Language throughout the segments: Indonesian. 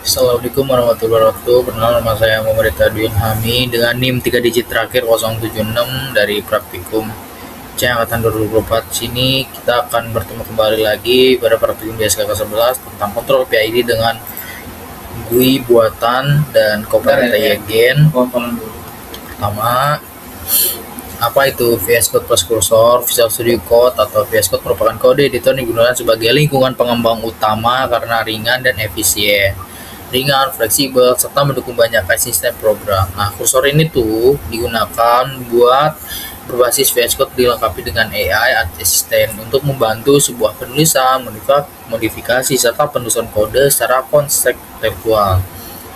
Assalamualaikum warahmatullahi wabarakatuh. Perkenalkan, nama saya Muhammad Tadwin Hami dengan NIM 3 digit terakhir 076 dari Praktikum C Angkatan 2024. Sini kita akan bertemu kembali lagi pada Praktikum BSK ke-11 tentang kontrol PID dengan GUI buatan dan Copilot Agent. Pertama, apa itu VS Code plus Cursor? Visual Studio Code atau VS Code merupakan kode editor yang digunakan sebagai lingkungan pengembang utama karena ringan dan efisien. Ringan, fleksibel, serta mendukung banyak asisten program. Nah, kursor ini tuh digunakan buat berbasis VS Code dilengkapi dengan AI assistant untuk membantu sebuah penulisan, modifikasi, serta penulisan kode secara konseptual.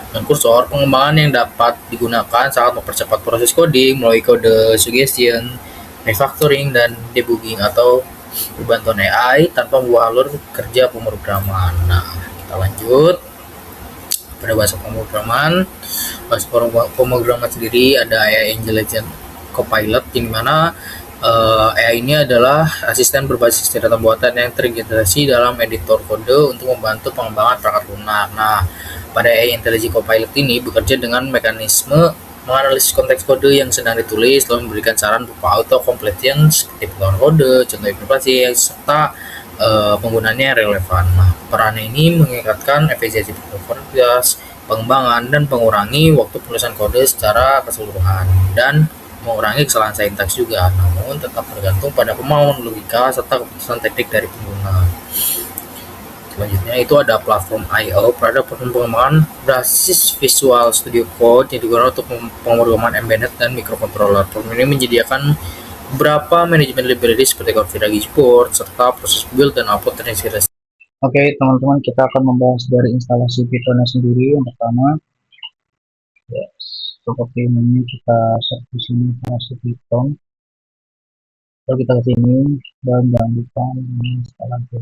Dan kursor, pengembangan yang dapat digunakan saat mempercepat proses coding melalui kode suggestion, refactoring, dan debugging atau berbantuan AI tanpa membuat alur kerja pemrograman. Nah, kita lanjut pada bahasa pemrograman. Bahasa pemrograman sendiri ada AI Intelligent Copilot, di mana AI ini adalah asisten berbasis data buatan yang terintegrasi dalam editor kode untuk membantu pengembangan perangkat lunak. Nah, pada AI Intelligent Copilot ini bekerja dengan mekanisme menganalisis konteks kode yang sedang ditulis, lalu memberikan saran berupa auto completion, tipe kode, contoh implementasi, serta penggunaannya relevan. Nah, peran ini meningkatkan efisiensi produktivitas pengembangan dan mengurangi waktu penulisan kode secara keseluruhan dan mengurangi kesalahan sintaks juga, namun tetap tergantung pada kemauan logika serta keputusan teknik dari pengguna. Selanjutnya itu ada platform I/O pada pengembangan basis Visual Studio Code yang digunakan untuk pemrograman embedded dan microcontroller. Platform ini menyediakan beberapa manajemen library seperti configure export serta proses build dan output terintegrasi. Oke, teman-teman, kita akan membahas dari instalasi Python sendiri. Yang pertama, seperti ini kita search di sini instalasi Python. Lalu kita ke sini dan jangan lupa instalasi.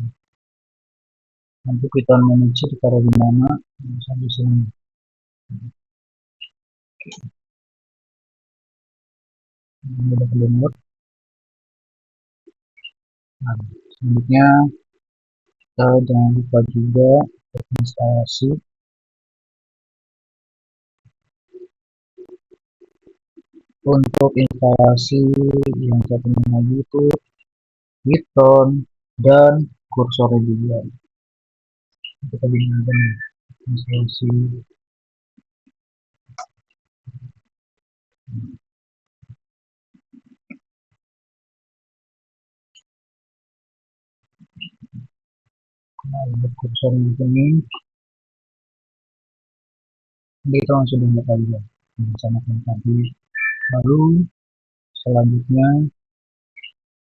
Nanti Python manager ditaruh di mana? Bisa di sini. Ini udah download. Nah, selanjutnya kita jangan lupa juga instalasi untuk instalasi yang satunya lagi itu Python dan kursor juga. Kita gunakan instalasi kursor di sini. Kita langsung download aja sama tadi. Lalu selanjutnya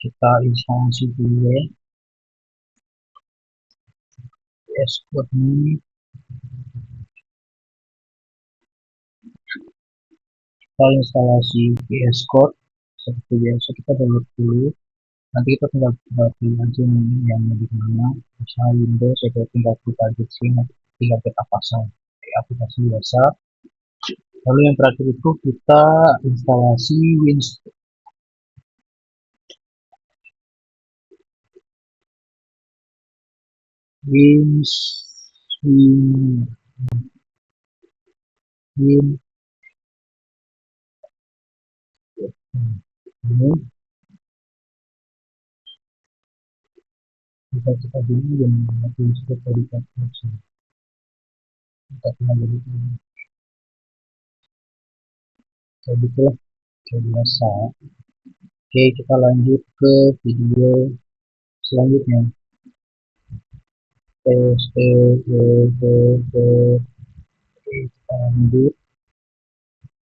kita instalasi dulu VS Code ini. Kita instalasi VS Code seperti biasa, kita download dulu. Nanti kita tinggal pilih aja yang di mana, misalnya Windows atau tinggal kita aja sini, tinggal kita pasang di aplikasi biasa. Lalu yang terakhir itu kita instalasi Win ini kita dulu yang sudah tadi kita tinggal jadi itulah biasa. Oke, kita lanjut ke video selanjutnya. Kita lanjut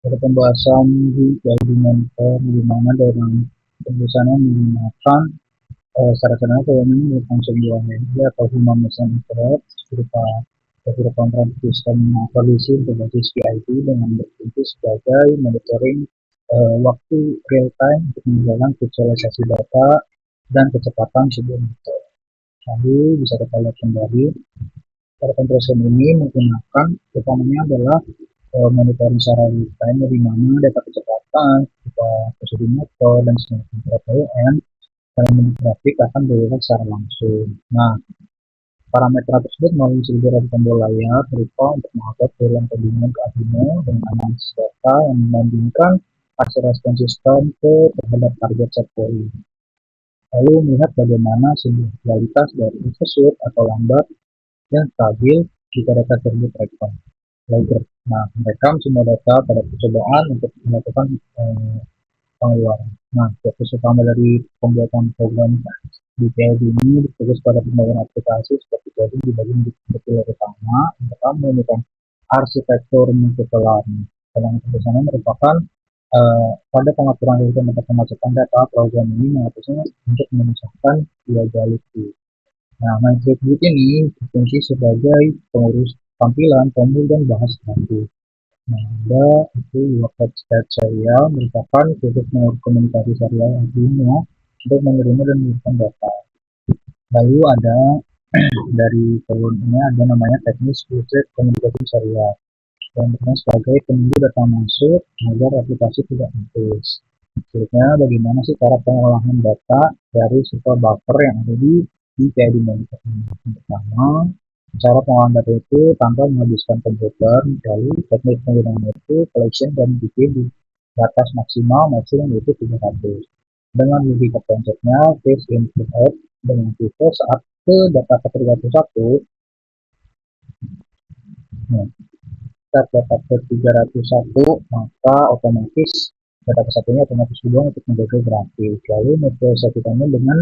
pada pembahasan di argumenter, di mana dalam pembahasannya menggunakan syarat-syarat kewenangan function buah atau human machine interrupt berupa kontrol sistem kondisi berbasis PID dengan berfungsi sebagai monitoring waktu real time untuk menjalankan visualisasi data dan kecepatan sebuah metode. Lalu bisa kita lihat kembali pada conversion ini menggunakan utamanya adalah monitoring secara real time di mana data kecepatan, prosedur motor, dan semacam PLN dalam bentuk grafik akan dilihat secara langsung. Nah, parameter tersebut melalui sebuah tombol layar berupa untuk mengupload ulang kombinasi ke Arduino dengan analisis data yang membandingkan hasil respon sistem terhadap target set point. Lalu melihat bagaimana sebuah kualitas dari overshoot atau lambat yang stabil jika data tersebut rekam. Nah, merekam semua data pada percobaan untuk melakukan pengeluaran. Nah, fokus utama dari pembuatan program di PLD ini fokus pada pembangunan aplikasi seperti coding di bagian detail utama, mereka menggunakan arsitektur multiple learning. Dalam perusahaan merupakan pada pengaturan real-time atau pemasukan data, program ini mengaturnya untuk memisahkan legality. Nah, Mindset ini berfungsi sebagai pengurus tampilan, tombol, dan bahas nanti. Nah, ada itu Workload State Serial merupakan situs komunikasi serial Arduino untuk menerima dan mengirimkan data. Lalu ada dari turun ini ada namanya teknis Workload Komunikasi Serial yang berperan sebagai penunggu data masuk agar aplikasi tidak putus. Selanjutnya, bagaimana sih cara pengolahan data dari super buffer yang ada di PID monitor ini? Yang pertama, cara pengolahan data itu tanpa menghabiskan komputer, lalu teknik penggunaan itu collection dan bikin di batas maksimal maksimum yaitu 300. Dengan logika konsepnya, first input out dengan tipe saat ke data ke 301, nah, saat data ke 301 maka otomatis data kesatunya otomatis dibuang untuk menjaga grafik. Lalu memprosesikannya dengan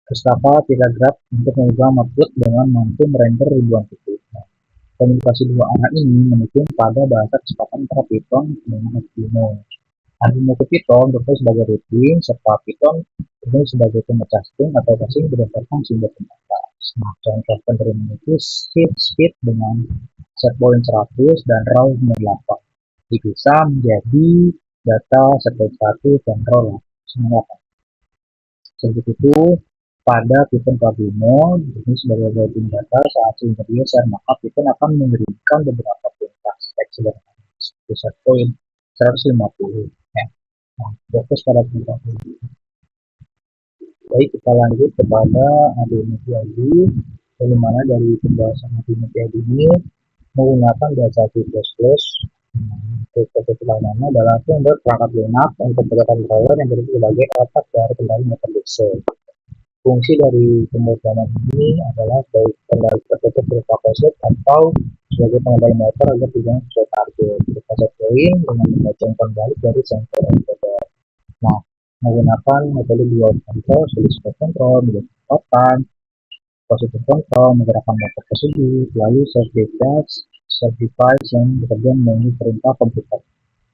Pustaka Telegraf untuk mengubah output dengan mampu merender ribuan titik. Nah, komunikasi dua arah ini mendukung pada bahasa kecepatan antara Python dengan Arduino. Arduino ke Python berfungsi sebagai routing, serta Python berfungsi sebagai pemecah string atau casing berdasarkan simbol pembatas. Nah, contoh penerimaan itu shift speed dengan set point 100 dan raw 98. Dipisah menjadi data set point 1 dan raw 98. Seperti itu, pada Python Arduino ini sebagai routing data saat sehingga dia share, maka Python akan memberikan beberapa perintah teks sederhana seperti set point 150. Ya. Nah, fokus pada perintah ini. Baik, kita lanjut kepada Arduino PID. Bagaimana dari pembahasan Arduino PID ini menggunakan bahasa C++. Seperti namanya adalah membuat perangkat lunak untuk perangkat controller yang berfungsi sebagai otak dari kendali motor DC. Fungsi dari pemrograman ini adalah baik kendali tertutup berupa POSIX atau sebagai pengendali motor agar tidak sesuai target. Berupa set point dengan membaca umpan balik dari sensor encoder. Nah, menggunakan metode dual control, selisih control, menjadi kekuatan, positif control, menggerakkan motor tersebut, lalu self device yang bekerja melalui perintah komputer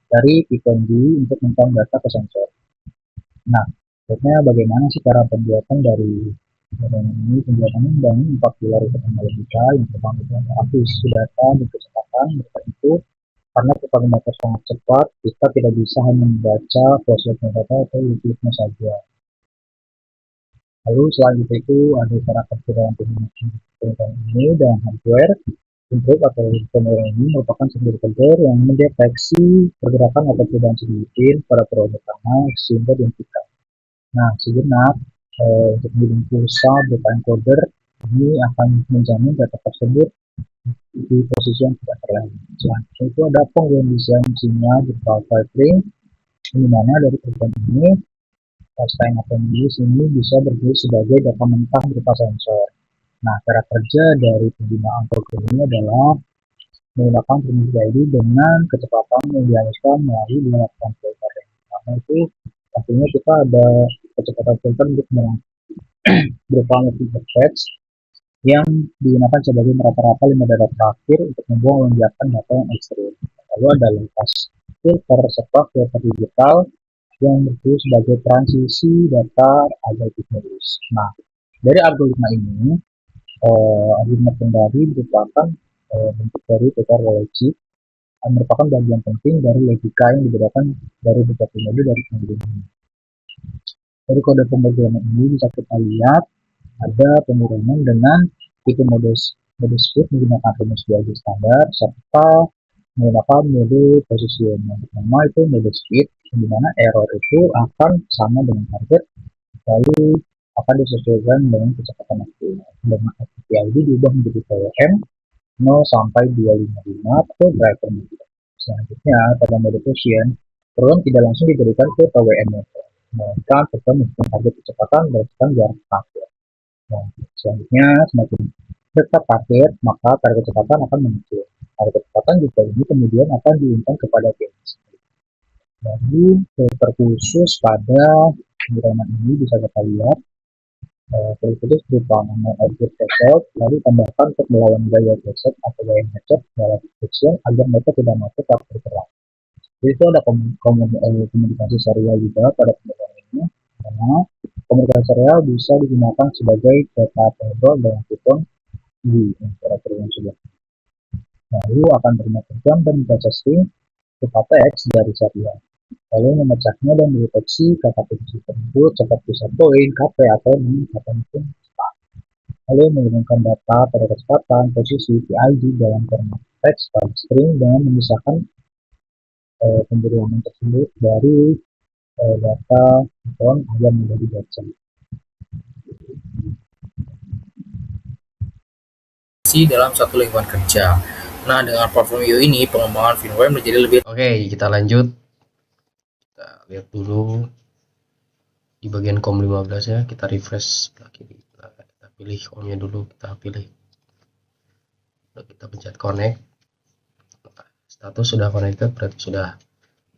dari Python D untuk menyimpan data ke sensor. Nah, sebenarnya bagaimana sih cara pembuatan dari ini? Pembuatannya membangun 4 pilar utama logika. Yang pertama itu akuisisi data dan kecepatan. Mereka itu karena motor sangat cepat, kita tidak bisa hanya membaca proses data atau kliknya saja. Lalu selanjutnya itu ada cara kerja dalam penggunaan ini dan hardware. Input atau pemrograman ini merupakan sebuah komputer yang mendeteksi pergerakan atau perubahan sedikit pada program utama sehingga dihentikan. Nah, sejenak untuk mengirim pulsa berupa encoder ini akan menjamin data tersebut di posisi yang tidak terlewat. Selanjutnya itu ada pengkondisian sinyal berupa filtering, di mana dari program ini Stein atau ini bisa berfungsi sebagai data mentah berupa sensor. Nah, cara kerja dari penggunaan program ini adalah menggunakan rumus ID dengan kecepatan yang dihasilkan melalui 8 filter. Yang pertama itu pastinya kita ada kecepatan filter untuk berupa multiple threads yang digunakan sebagai rata-rata 5 data terakhir untuk membuang lonjakan data yang ekstrim. Lalu ada lintas filter serta filter digital yang berfungsi sebagai transisi data agar ditulis. Nah, dari algoritma ini, algoritma kendali merupakan bentuk dari topologi merupakan bagian penting dari logika yang dibedakan dari beberapa mode dari pemrograman. Dari kode pemrograman ini bisa kita lihat ada pemrograman dengan tipe mode speed menggunakan rumus biologi standar serta menggunakan mode position. Yang pertama itu mode speed, di mana error itu akan sama dengan target, lalu akan disesuaikan dengan kecepatan aktif. Dengan FPID diubah menjadi VWM 0 sampai 255 atau driver mode. Selanjutnya, pada mode position, program tidak langsung diberikan ke PWM mode, melainkan program menghitung target kecepatan berdasarkan jarak parkir. Nah, selanjutnya, semakin dekat parkir, maka target kecepatan akan mengecil. Target kecepatan juga ini kemudian akan diumumkan kepada PNS. Jadi, terkhusus pada pengiriman ini bisa kita lihat tertulis berupa nama objek threshold, lalu tambahkan untuk melawan gaya preset atau gaya macet dalam description agar mereka tidak masuk ke bergerak. Jadi itu ada komunikasi serial juga pada pengiriman ini, karena komunikasi serial bisa digunakan sebagai data table dalam Python di operator yang sudah. Lalu akan terima program dan membaca string berupa teks dari serial, lalu memecahnya dan mendeteksi kata kunci tersebut seperti subpoint, KP, atau kata pun, lalu mengirimkan data pada kecepatan, posisi, PID dalam format teks dan string dengan memisahkan pemberian tersebut dari data Python agar mudah dibaca. Dalam satu lingkungan kerja. Nah, dengan platform IO ini, pengembangan firmware menjadi lebih. Oke, kita lanjut. Kita lihat dulu di bagian COM15 ya, kita refresh sebelah kiri. Nah, kita pilih COM-nya dulu, kita pilih. Lalu kita pencet connect. Nah, status sudah connected, berarti sudah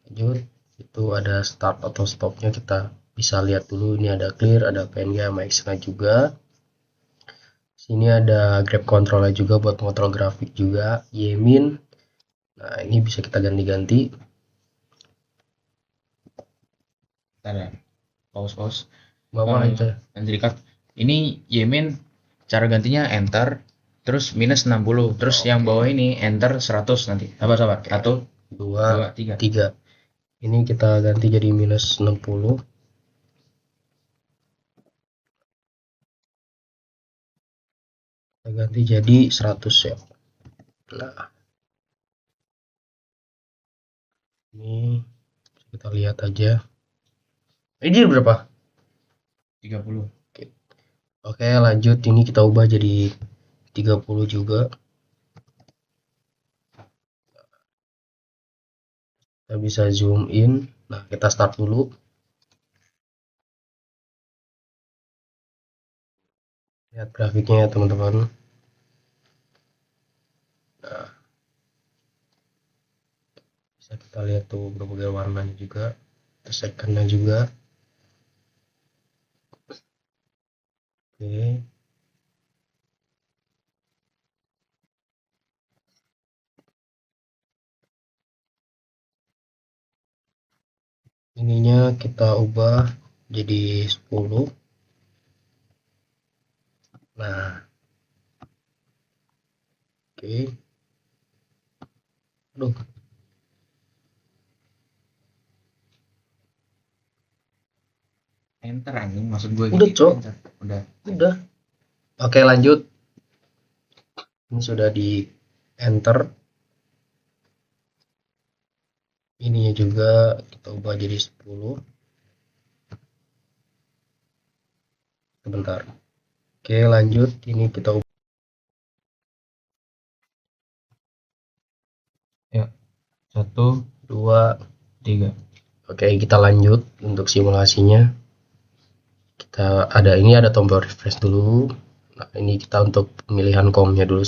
lanjut. Itu ada start atau stopnya, kita bisa lihat dulu. Ini ada clear, ada PNG sama Xcode juga. Sini ada grab controller juga buat kontrol grafik juga, Yemin. Nah, ini bisa kita ganti-ganti. Ada pause. Bawa aja. Anjir, ini Yemin cara gantinya enter terus minus 60, terus yang bawah ini enter 100 nanti. Sabar. 1 2 3. Ini kita ganti jadi minus 60. Kita ganti jadi 100 ya. Nah, ini kita lihat aja. Ini berapa? 30. Oke, lanjut. Ini kita ubah jadi 30 juga. Kita bisa zoom in. Nah, kita start dulu. Lihat grafiknya ya, teman-teman. Nah, bisa kita lihat tuh berbagai warnanya juga, secondnya juga. Oke. Ininya kita ubah jadi 10. Nah, oke. Aduh. Enter anjing, maksud gue Udah, gitu. Cok. Udah. Oke, lanjut. Ini sudah di enter. Ininya juga kita ubah jadi 10. Sebentar. Oke, lanjut. Ini kita ubah. Ya. 1 2 3. Oke, kita lanjut untuk simulasinya. Kita ini ada tombol refresh dulu. Nah, ini kita untuk pemilihan COM-nya dulu.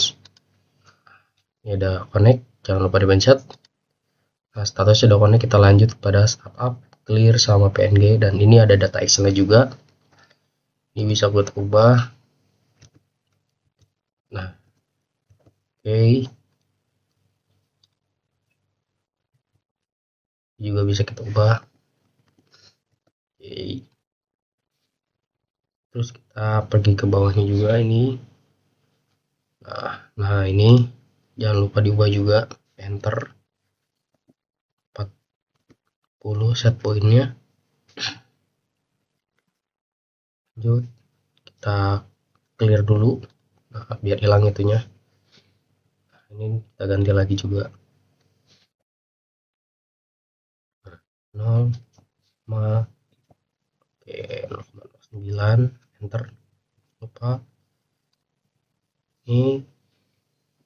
Ini ada connect, jangan lupa dipencet. Nah, status sudah connect, kita lanjut pada startup, clear sama PNG, dan ini ada data Excel juga. Ini bisa buat ubah. Nah, oke. Juga bisa kita ubah. Oke. Terus kita pergi ke bawahnya juga ini. Nah, ini jangan lupa diubah juga, enter 40 set pointnya. Lanjut, kita clear dulu. Nah, biar hilang itunya. Nah, ini kita ganti lagi juga. 0, oke 0,09, enter. Lupa. Ini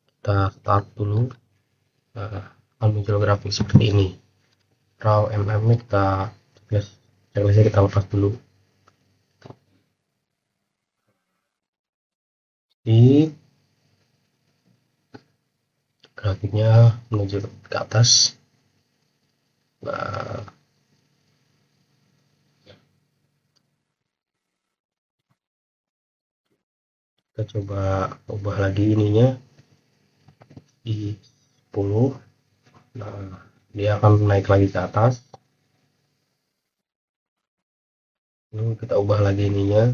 kita start dulu. Nah, akan muncul grafik seperti ini. Raw mm nya kita checklistnya kita lepas dulu. Di grafiknya menuju ke atas. Nah, kita coba ubah lagi ininya di 10. Nah, dia akan naik lagi ke atas. Ini kita ubah lagi ininya.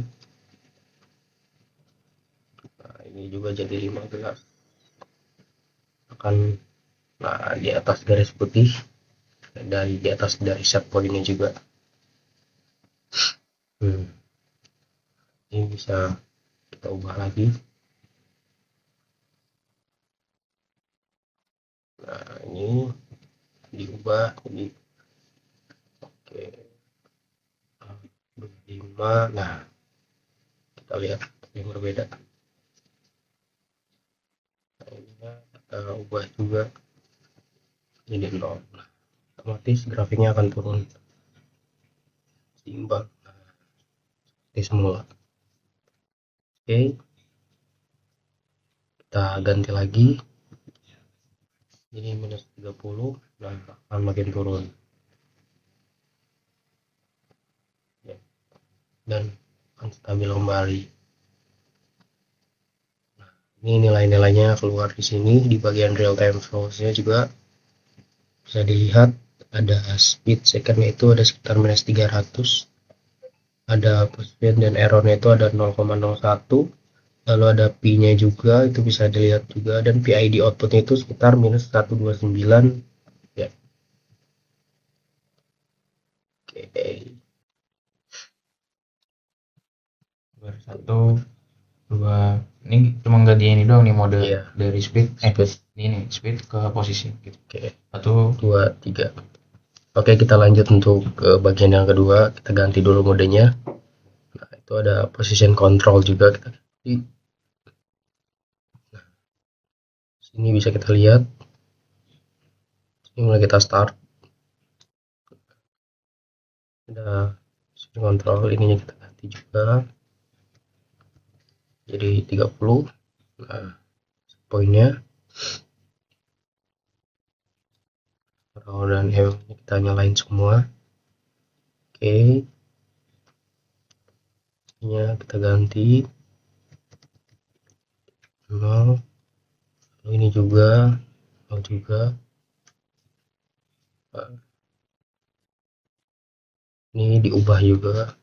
Nah, ini juga jadi 15. Akan di atas garis putih, dari di atas dari set pointnya juga. Ini bisa kita ubah lagi. Nah, ini diubah jadi oke 25. Nah, kita lihat yang berbeda. Nah, ini kita ubah juga jadi 0. Nah, otomatis grafiknya akan turun seimbang seperti semula. Oke, kita ganti lagi jadi minus 30. Nah, akan makin turun dan akan stabil kembali. Nah, ini nilai-nilainya keluar di sini. Di bagian real time flows-nya juga bisa dilihat ada speed second itu ada sekitar minus 300, ada position dan errornya itu ada 0,01, lalu ada P-nya juga itu bisa dilihat juga, dan PID outputnya itu sekitar minus 129 ya. Oke, satu dua, ini cuma ganti ini doang nih mode dari speed ini speed ke posisi gitu. Oke, 1 2 3. Oke, kita lanjut untuk ke bagian yang kedua. Kita ganti dulu modenya. Nah, itu ada position control juga kita ganti. Nah, sini bisa kita lihat. Ini mulai kita start. Ada position control, ininya kita ganti juga. Jadi 30. Nah, poinnya dan kita nyalain semua. Oke, ini kita ganti 0. Lalu ini juga 0 juga. Nah, ini diubah juga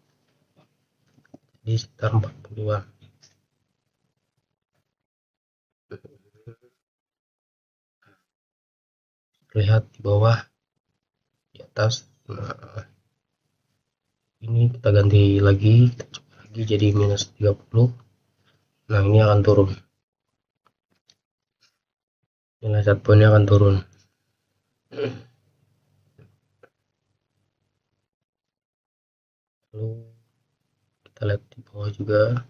di sekitar 40-an. Lihat di bawah, di atas. Nah, ini kita ganti lagi, kita coba lagi jadi minus 30. Nah, ini akan turun, nilai set pointnya akan turun. Lalu kita lihat di bawah juga,